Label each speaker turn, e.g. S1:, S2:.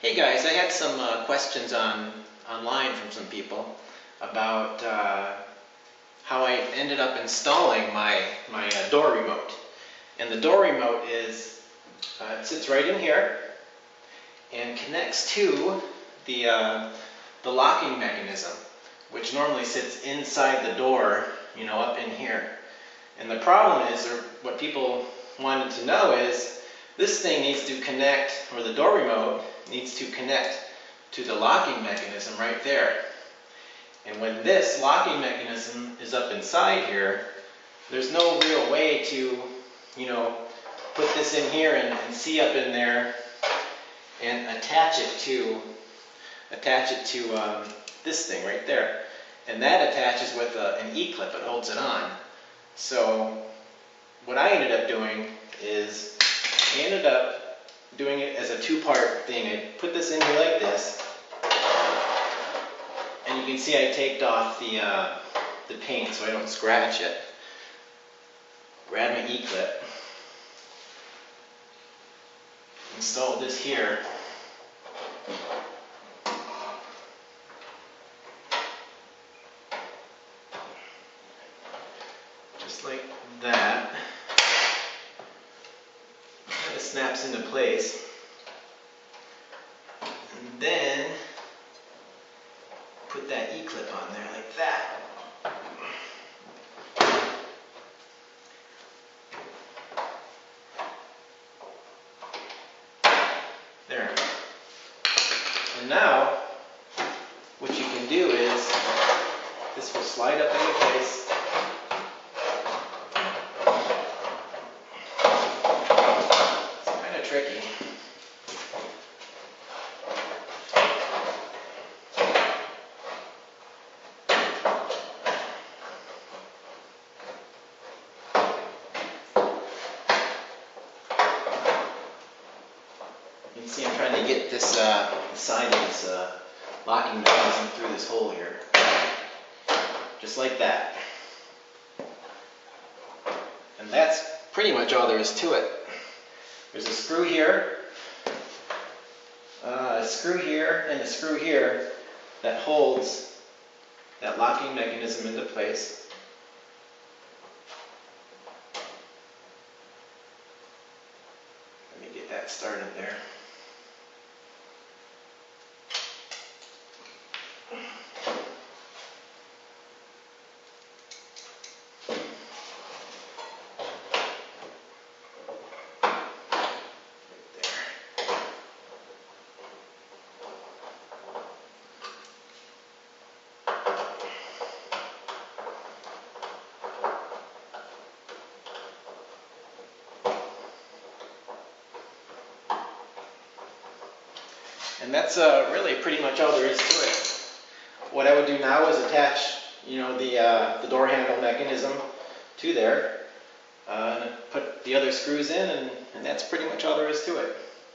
S1: Hey guys, I had some questions online from some people about how I ended up installing my door remote. And the door remote is it sits right in here and connects to the locking mechanism, which normally sits inside the door, you know, up in here. And the problem is, or what people wanted to know is, this thing needs to connect, or the door remote needs to connect to the locking mechanism right there. And when this locking mechanism is up inside here, there's no real way to, you know, put this in here and see up in there and attach it to this thing right there. And that attaches with an E-clip. It holds it on. So what I ended up doing is I ended up doing it as a two-part thing. I put this in here like this, and you can see I taped off the paint so I don't scratch it. Grab my E-clip, install this here, just like that. It snaps into place, and then put that E-clip on there like that. There. And now what you can do is this will slide up into place. It's kind of tricky. You can see I'm trying to get this the side of this locking mechanism through this hole here. Just like that. And that's pretty much all there is to it. There's a screw here, and a screw here that holds that locking mechanism into place. Let me get that started there. And that's really pretty much all there is to it. What I would do now is attach, you know, the door handle mechanism to there, and put the other screws in, and that's pretty much all there is to it.